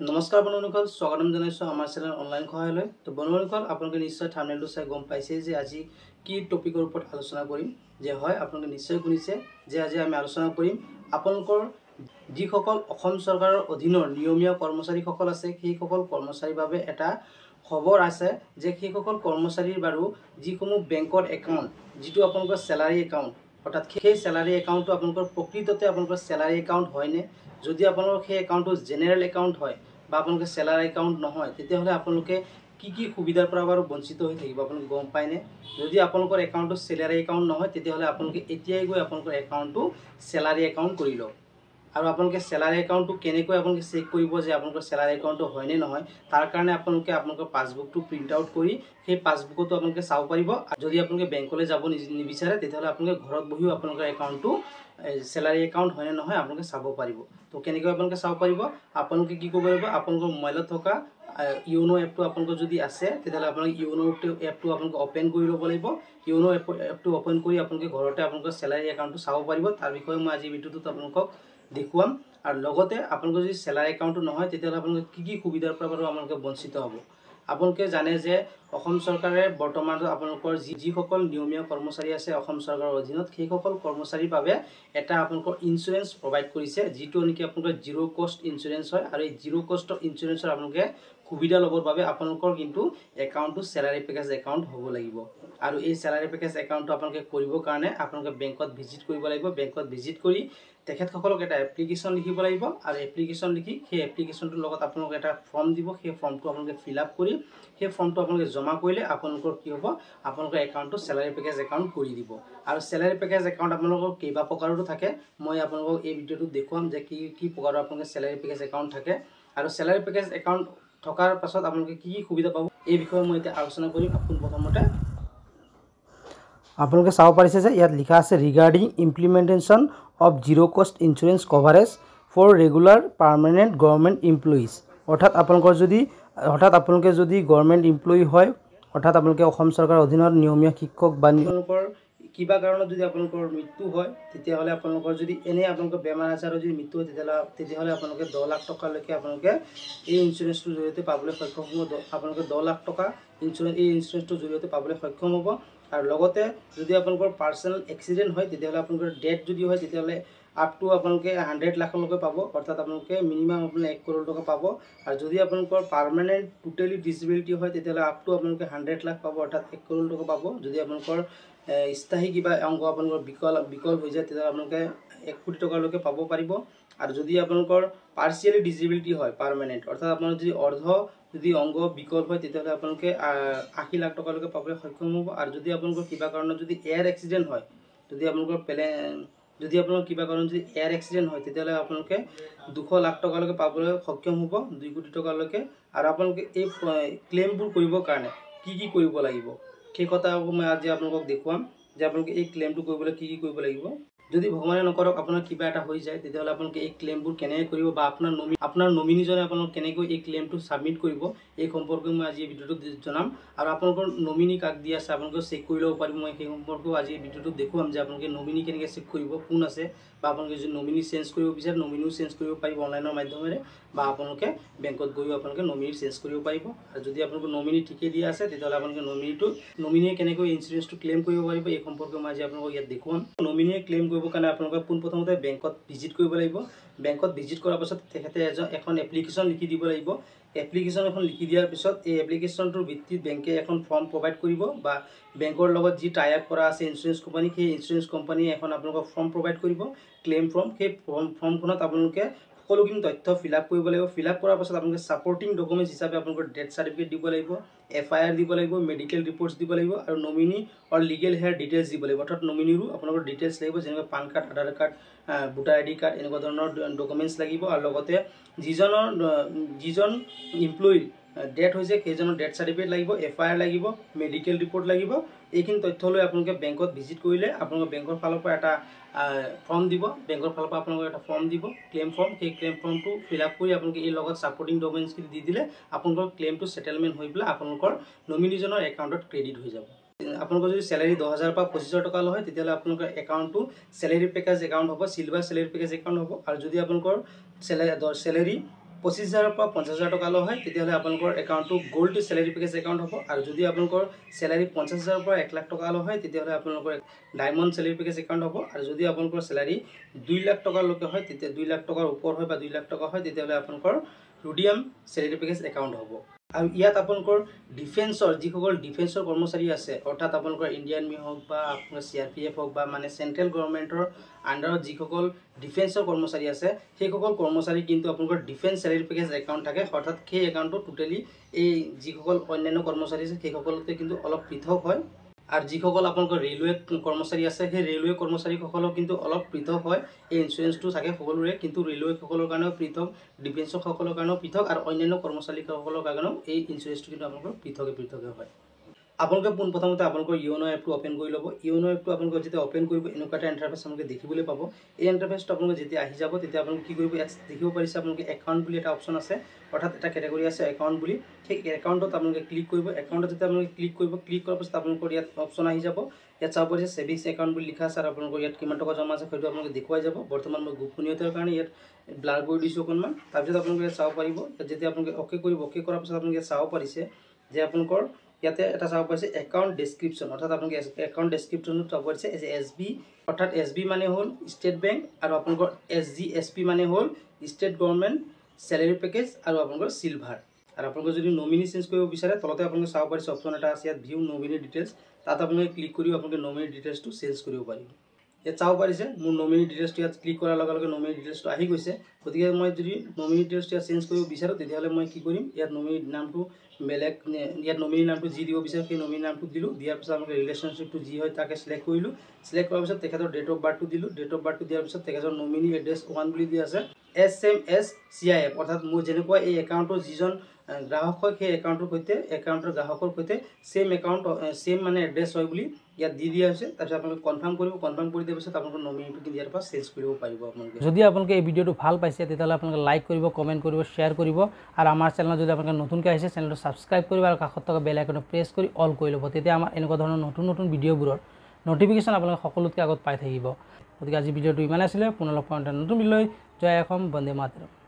নমস্কাৰ বন্ধুসকল, স্বাগতম জনাইছো আমাৰ চেনেল অনলাইন সহায়লৈ। তো বন্ধুসকল, আপোনালোকে নিশ্চয় থাম্বনেইলটো চাই গম পাইছে যে আজি কি টপিকৰ ওপৰত আলোচনা কৰিম। যে হয়, আপোনালোকে নিশ্চয় শুনিছে যে আজি আমি আলোচনা কৰিম আপোনালোকৰ যিসকল অসম চৰকাৰৰ অধীনৰ নিয়মীয়া কৰ্মচাৰীসকল আছে, সেইসকল কৰ্মচাৰীৰ বাবে এটা খবৰ আছে যে সেইসকল কৰ্মচাৰীৰ বাৰু যিসমূহ বেংকৰ একাউণ্ট, যিটো আপোনালোকৰ চেলাৰী একাউণ্ট, অৰ্থাৎ সেই চেলাৰী একাউণ্টটো আপোনালোকৰ প্ৰকৃততে আপোনালোকৰ চেলাৰী একাউণ্ট হয়নে। যদি আপোনালোকৰ সেই একাউণ্টটো জেনেৰেল একাউণ্ট হয় বা আপোনালোকে চেলাৰী একাউণ্ট নহয়, তেতিয়াহ'লে আপোনালোকে কি সুবিধাৰ পৰা বাৰু বঞ্চিত হৈ থাকিব আপোনালোকে গম পায়নে। যদি আপোনালোকৰ একাউণ্টটো চেলাৰী একাউণ্ট নহয়, তেতিয়াহ'লে আপোনালোকে এতিয়াই গৈ আপোনালোকৰ একাউণ্টটো চেলাৰী একাউণ্ট কৰি লওক। আৰু আপোনালোকে চেলাৰী একাউণ্টটো কেনেকৈ আপোনালোকে চেক কৰিব যে আপোনালোকৰ চেলাৰী একাউণ্টটো হয়নে নহয়, তাৰ কাৰণে আপোনালোকে আপোনালোকৰ পাছবুকটো প্ৰিণ্ট আউট কৰি সেই পাছবুকতো আপোনালোকে চাব পাৰিব। যদি আপোনালোকে বেংকলৈ যাব নিবিচাৰে, তেতিয়াহ'লে আপোনালোকে ঘৰত বহিও আপোনালোকৰ একাউণ্টটো চেলাৰী একাউণ্ট হয়নে নহয় আপোনালোকে চাব পাৰিব। তো কেনেকৈ আপোনালোকে চাব পাৰিব, আপোনালোকে কি কৰিব লাগিব, আপোনালোকৰ মোবাইলত থকা ইউনো এপটো আপোনালোকৰ যদি আছে, তেতিয়াহ'লে আপোনালোকে ইউনো এপটো আপোনালোকে অ'পেন কৰি ল'ব লাগিব। ইউনো এপটো অ'পেন কৰি আপোনালোকে ঘৰতে আপোনালোকৰ চেলাৰী একাউণ্টটো চাব পাৰিব। তাৰ বিষয়ে মই আজি ভিডিঅ'টোত আপোনালোকক দেখুৱাম। আৰু লগতে আপোনালোকৰ যদি চেলাৰী একাউণ্টটো নহয়, তেতিয়াহ'লে আপোনালোকে কি সুবিধাৰ পৰা বাৰু আপোনালোকে বঞ্চিত হ'ব। আপোনালোকে জানে যে অসম চৰকাৰে বৰ্তমানত আপোনালোকৰ যিসকল নিয়মীয়া কৰ্মচাৰী আছে অসম চৰকাৰৰ অধীনত, সেইসকল কৰ্মচাৰীৰ বাবে এটা আপোনালোকৰ ইঞ্চুৰেঞ্চ প্ৰভাইড কৰিছে, যিটো নেকি আপোনালোকৰ জিৰ' কষ্ট ইঞ্চুৰেঞ্চ হয়। আৰু এই জিৰ' কষ্ট ইঞ্চুৰেঞ্চৰ আপোনালোকে সুবিধা ল'বৰ বাবে আপোনালোকৰ কিন্তু একাউণ্টটো চেলাৰী পেকেজ একাউণ্ট হ'ব লাগিব। আৰু এই চেলাৰী পেকেজ একাউণ্টটো আপোনালোকে কৰিবৰ কাৰণে আপোনালোকে বেংকত ভিজিট কৰিব লাগিব। বেংকত ভিজিট কৰি তেখেতসকলক এটা এপ্লিকেশ্যন লিখিব লাগিব। আৰু এপ্লিকেশ্যন লিখি সেই এপ্লিকেশ্যনটোৰ লগত আপোনালোকে এটা ফৰ্ম দিব। সেই ফৰ্মটো আপোনালোকে ফিল আপ কৰি সেই ফৰ্মটো আপোনালোকে জমা কৰিলে আপোনালোকৰ কি হ'ব, আপোনালোকৰ একাউণ্টটো চেলাৰী পেকেজ একাউণ্ট কৰি দিব। আৰু চেলাৰী পেকেজ একাউণ্ট আপোনালোকৰ কেইবা প্ৰকাৰতো থাকে। মই আপোনালোকক এই ভিডিঅ'টোত দেখুৱাম যে কি প্ৰকাৰৰ আপোনালোকে চেলাৰী পেকেজ একাউণ্ট থাকে। আৰু চেলাৰী পেকেজ একাউণ্ট থকাৰ পাছত আপোনালোকে কি সুবিধা পাব, এই বিষয়ে মই এতিয়া আলোচনা কৰিম। প্ৰথমতে আপোনালোকে চাব পাৰিছে যে ইয়াত লিখা আছে regarding implementation of zero' cost insurance coverage for regular permanent government employees. অৰ্থাৎ আপোনালোকে যদি গভৰ্ণমেণ্ট এমপ্লয়ি হয়, অৰ্থাৎ আপোনালোকে অসম চৰকাৰৰ অধীনত নিয়মীয়া শিক্ষক বা আপোনালোকৰ কিবা কাৰণত যদি আপোনালোকৰ মৃত্যু হয়, তেতিয়াহ'লে আপোনালোকৰ যদি এনেই আপোনালোকৰ বেমাৰ আজাৰৰ যদি মৃত্যু হয়, তেতিয়াহ'লে আপোনালোকে 10 লাখ টকালৈকে আপোনালোকে এই ইঞ্চুৰেঞ্চটোৰ জৰিয়তে পাবলৈ সক্ষম হ'ব। আপোনালোকে 10 লাখ টকা এই ইঞ্চুৰেঞ্চটোৰ জৰিয়তে পাবলৈ সক্ষম হ'ব। আৰু লগতে যদি আপোনালোকৰ পাৰ্চনেল এক্সিডেণ্ট হয়, তেতিয়াহ'লে আপোনালোকৰ ডেথ যদি হয়, তেতিয়াহ'লে আপ টু আপোনালোকে 100 লাখলৈকে পাব। অৰ্থাৎ আপোনালোকে মিনিমাম আপোনালোকে 1 কৰোৰ টকা পাব। আৰু যদি আপোনালোকৰ পাৰ্মানেণ্ট টোটেলি ডিচেবিলিটি হয়, তেতিয়াহ'লে আপ টু আপোনালোকে 100 লাখ পাব, অৰ্থাৎ 1 কৰোৰ টকা পাব। যদি আপোনালোকৰ স্থায়ী কিবা অংগ আপোনালোকৰ বিকল হৈ যায়, তেতিয়াহ'লে আপোনালোকে 1 কোটি টকালৈকে পাব পাৰিব। আৰু যদি আপোনালোকৰ পাৰ্চিয়েলি ডিচেবিলিটি হয় পাৰ্মানেণ্ট, অৰ্থাৎ আপোনাৰ যদি অংগ বিকল হয়, তেতিয়াহ'লে আপোনালোকে 80 লাখ টকালৈকে পাবলৈ সক্ষম হ'ব। আৰু যদি আপোনালোকৰ কিবা কাৰণত যদি এয়াৰ এক্সিডেণ্ট হয়, যদি আপোনালোকৰ কিবা কাৰণত যদি এয়াৰ এক্সিডেণ্ট হয়, তেতিয়াহ'লে আপোনালোকে 200 লাখ টকালৈকে পাবলৈ সক্ষম হ'ব, 2 কোটি টকালৈকে। আৰু আপোনালোকে এই ক্লেইমবোৰ কৰিবৰ কাৰণে কি কৰিব লাগিব, সেই কথা মই আজি আপোনালোকক দেখুৱাম যে আপোনালোকে এই ক্লেইমটো কৰিবলৈ কি কৰিব লাগিব। যদি ভগৱানে নকৰক আপোনাৰ কিবা এটা হৈ যায়, তেতিয়াহ'লে আপোনালোকে এই ক্লেইমবোৰ কেনেকৈ কৰিব বা আপোনাৰ নমিনীজনে আপোনালোক কেনেকৈ এই ক্লেইমটো ছাবমিট কৰিব, এই সম্পৰ্কে মই আজি এই ভিডিঅ'টোত জনাম। আৰু আপোনালোকৰ নমিনী কাক দি আছে আপোনালোকে চেক কৰি ল'ব পাৰিব। মই সেই সম্পৰ্কেও আজি এই ভিডিঅ'টোত দেখুৱাম যে আপোনালোকে নমিনী কেনেকৈ চেক কৰিব, কোন আছে। বা আপোনালোকে যদি নমিনী চেঞ্জ কৰিব বিচাৰে, নমিনীও চেঞ্জ কৰিব পাৰিব অনলাইনৰ মাধ্যমেৰে, বা আপোনালোকে বেংকত গৈও আপোনালোকে নমিনী চেঞ্জ কৰিব পাৰিব। আৰু যদি আপোনালোকৰ নমিনী ঠিকেই দিয়া আছে, তেতিয়াহ'লে আপোনালোকে নমিনীয়ে কেনেকৈ ইঞ্চুৰেঞ্চটো ক্লেইম কৰিব পাৰিব, এই সম্পৰ্কে মই আজি আপোনালোকক ইয়াত দেখুৱাম। নমিনীয়ে ক্লেইম কৰিবৰ কাৰণে আপোনালোকে পোনপ্ৰথমতে বেংকত ভিজিট কৰিব লাগিব। বেংকত ভিজিট কৰাৰ পাছত তেখেতে এখন এপ্লিকেশ্যন লিখি দিব লাগিব। এপ্লিকেশ্যন এখন লিখি দিয়াৰ পিছত এই এপ্লিকেশ্যনটোৰ ভিত্তিত বেংকে এখন ফৰ্ম প্ৰভাইড কৰিব, বা বেংকৰ লগত যি টাই আপ কৰা আছে ইঞ্চুৰেঞ্চ কোম্পানী, সেই ইঞ্চুৰেঞ্চ কোম্পানীয়ে এখন আপোনালোকক ফৰ্ম প্ৰভাইড কৰিব, ক্লেইম ফৰ্ম। সেই ফৰ্মখনত আপোনালোকে সকলোখিনি তথ্য ফিল আপ কৰিব লাগিব। ফিল আপ কৰাৰ পাছত আপোনালোকে ছাপৰ্টিং ডকুমেণ্টছ হিচাপে আপোনালোকৰ ডেথ চাৰ্টিফিকেট দিব লাগিব, FIR দিব লাগিব, মেডিকেল ৰিপৰ্টছ দিব লাগিব, আৰু নমিনী আৰু লিগেল হেয়াৰ ডিটেইলছ দিব লাগিব। অৰ্থাৎ নমিনীৰো আপোনালোকৰ ডিটেইলছ লাগিব, যেনেকৈ পান কাৰ্ড, আধাৰ কাৰ্ড, ভোটাৰ ID কাৰ্ড, এনেকুৱা ধৰণৰ ডকুমেণ্টছ লাগিব। আৰু লগতে যিজন এমপ্লয়ীৰ ডেথ হৈছে সেইজনৰ ডেথ চাৰ্টিফিকেট লাগিব, FIR লাগিব, মেডিকেল ৰিপৰ্ট লাগিব। এইখিনি তথ্য লৈ আপোনালোকে বেংকত ভিজিট কৰিলে আপোনালোকৰ বেংকৰ ফালৰ পৰা এটা ফৰ্ম দিব। বেংকৰ ফালৰ পৰা আপোনালোকক এটা ফৰ্ম দিব, ক্লেইম ফৰ্ম। সেই ক্লেইম ফৰ্মটো ফিল আপ কৰি আপোনালোকে এই লগত ছাপৰ্টিং ডকুমেণ্টছখিনি দি দিলে আপোনালোকৰ ক্লেইমটো ছেটেলমেণ্ট হৈ পেলাই আপোনালোকৰ নমিনীজনৰ একাউণ্টত ক্ৰেডিট হৈ যাব। আপোনালোকৰ যদি চেলাৰী 10,000 পৰা 25,000 টকা লয়, তেতিয়াহ'লে আপোনালোকৰ একাউণ্টটো চেলাৰী পেকেজ একাউণ্ট হ'ব, চিলভাৰ চেলাৰী পেকেজ একাউণ্ট হ'ব। আৰু যদি আপোনালোকৰ চেলাৰী 25,000 পৰা 50,000 টকালৈ হয় তেতিয়াহ'লে আপোনালোকৰ একাউণ্টটো গোল্ড চেলাৰী পেকেজ একাউণ্ট হ'ব আৰু যদি আপোনালোকৰ চেলাৰী 50,000 পৰা 1 লাখ টকালৈ হয় তেতিয়াহ'লে আপোনালোকৰ ডায়মণ্ড চেলাৰী পেকেজ একাউণ্ট হ'ব আৰু যদি আপোনালোকৰ চেলাৰী 2 লাখ টকালৈকে হয় তেতিয়া 2 লাখ টকাৰ ওপৰ হয় বা 2 লাখ টকা হয় তেতিয়াহ'লে আপোনালোকৰ ৰুডিয়াম চেলাৰী পেকেজ একাউণ্ট হ'ব আৰু ইয়াত আপোনালোকৰ ডিফেন্সৰ যিসকল ডিফেন্সৰ কৰ্মচাৰী আছে অৰ্থাৎ আপোনালোকৰ ইণ্ডিয়ান আৰ্মি হওক বা আপোনাৰ CRPF হওক বা মানে চেণ্ট্ৰেল গভৰ্ণমেণ্টৰ আণ্ডাৰত যিসকল ডিফেন্সৰ কৰ্মচাৰী আছে সেইসকল কৰ্মচাৰী কিন্তু আপোনালোকৰ ডিফেন্স চেলাৰী পেকেজ একাউণ্ট থাকে অৰ্থাৎ সেই একাউণ্টটো টোটেলি এই যিসকল অন্যান্য কৰ্মচাৰী আছে সেইসকলতকৈ কিন্তু অলপ পৃথক হয় আৰু যিসকল আপোনালোকৰ ৰেলৱে কৰ্মচাৰী আছে সেই ৰেলৱে কৰ্মচাৰীসকলক কিন্তু অলপ পৃথক হয় এই ইঞ্চুৰেঞ্চটো থাকে সকলোৰে কিন্তু ৰেলৱেসকলৰ কাৰণেও পৃথক ডিফেন্সসকলৰ কাৰণেও পৃথক আৰু অন্যান্য কৰ্মচাৰীসকলৰ কাৰণেও এই ইঞ্চুৰেঞ্চটো কিন্তু আপোনালোকৰ পৃথকে হয় আপোনালোকে পোনপ্ৰথমতে আপোনালোকৰ ইউনো এপটো অপেন কৰি ল'ব ইউনো এপটো আপোনালোকে যেতিয়া অপেন কৰিব এনেকুৱা এটা ইণ্টাৰফেচ আপোনালোকে দেখিবলৈ পাব এই ইণ্টাৰফেচটো আপোনালোকে যেতিয়া আহি যাব তেতিয়া আপোনালোকে কি কৰিব ইয়াত দেখিব পাৰিছে আপোনালোকে একাউণ্ট বুলি এটা অপশ্যন আছে অৰ্থাৎ এটা কেটেগৰী আছে একাউণ্ট বুলি সেই একাউণ্টত আপোনালোকে ক্লিক কৰিব একাউণ্টত যেতিয়া আপোনালোকে ক্লিক কৰিব ক্লিক কৰাৰ পাছত আপোনালোকৰ ইয়াত অপশ্যন আহি যাব ইয়াত চাব পাৰিছে ছেভিংছ একাউণ্ট বুলি লিখা আছে আৰু আপোনালোকৰ ইয়াত কিমান টকা জমা আছে সেইটো আপোনালোকে দেখুৱাই যাব বৰ্তমান মই গোপনীয়তাৰ কাৰণে ইয়াত ব্লাৰ কৰি দিছোঁ অকণমান তাৰপিছত আপোনালোকে ইয়াত চাব পাৰিব যেতিয়া আপোনালোকে অ'কে কৰিব অ'কে কৰাৰ পাছত আপোনালোকে ইয়াত চাব পাৰিছে যে আপোনালোকৰ ইয়াতে এটা চাব পাৰিছে একাউণ্ট ডেছক্ৰিপশ্যন অৰ্থাৎ আপোনালোকে একাউণ্ট ডেছক্ৰিপশ্যনত চাব পাৰিছে SB অৰ্থাৎ SB মানে হ'ল ষ্টেট বেংক আৰু আপোনালোকৰ SGSP মানে হ'ল ষ্টেট গভৰ্ণমেণ্ট চেলাৰী পেকেজ আৰু আপোনালোকৰ চিলভাৰ আৰু আপোনালোকে যদি নমিনি চেঞ্জ কৰিব বিচাৰে তলতে আপোনালোকে চাব পাৰিছে অপশ্যন এটা আছে ইয়াত ভিউ নমিনি ডিটেইলছ তাত আপোনালোকে ক্লিক কৰি আপোনালোকে নমিনি ডিটেইলছটো চেঞ্জ কৰিব পাৰিব ইয়াত চাব পাৰিছে মোৰ নমিনি ডিটেইলছটো ইয়াত ক্লিক কৰাৰ লগে লগে নমিনি ডিটেইলছটো আহি গৈছে গতিকে মই যদি নমিনি ডিটেইলছটো ইয়াত চেঞ্জ কৰিব বিচাৰোঁ তেতিয়াহ'লে মই কি কৰিম ইয়াত নমিনি নামটো বেলেগ ইয়াত নমিনি নামটো যি দিব বিচাৰোঁ সেই নমিনি নামটো দিলোঁ দিয়াৰ পিছত আপোনালোকে ৰিলেশ্যনশ্বিপটো যি হয় তাকে চিলেক্ট কৰিলোঁ চিলেক্ট কৰাৰ পিছত তেখেতৰ ডেট অফ বাৰ্থটো দিলোঁ ডেট অফ বাৰ্থটো দিয়াৰ পিছত তেখেতৰ নমিনি এড্ৰেছ 1 বুলি দিয়া আছে SMS CIF অৰ্থাৎ মোৰ যেনেকুৱা এই একাউণ্টৰ যিজন গ্ৰাহক হয় সেই একাউণ্টৰ সৈতে একাউণ্টৰ গ্ৰাহকৰ সৈতে সেম একাউণ্ট সেম মানে এড্ৰেছ হয় বুলি ইয়াত দি দিয়া হৈছে তাৰপিছত আপোনালোকে কনফাৰ্ম কৰিব কনফাৰ্ম কৰি দিয়াৰ পিছত আপোনালোকৰ নমিনিটো কিন্তু ইয়াৰ পৰা চেঞ্জ কৰিব পাৰিব আপোনালোকে যদি আপোনালোকে এই ভিডিঅ'টো ভাল পাইছে তেতিয়াহ'লে আপোনালোকে লাইক কৰিব কমেণ্ট কৰিব শ্বেয়াৰ কৰিব আৰু আমাৰ চেনেলত যদি আপোনালোকে নতুনকৈ আহিছে চেনেলটো ছাবস্ক্ৰাইব কৰিব আৰু কাষত থকা বেল আইকনটো প্ৰেছ কৰি অল কৰি ল'ব তেতিয়া আমাৰ এনেকুৱা ধৰণৰ নতুন ভিডিঅ'বোৰৰ নটিফিকেশ্যন আপোনালোকে সকলোতকৈ আগত পাই থাকিব গতিকে আজি ভিডিঅ'টো ইমানেই আছিলে পুনৰ লগ পাম নতুন ভিডিঅ'লৈ জয় অসম বন্দে মাতৰম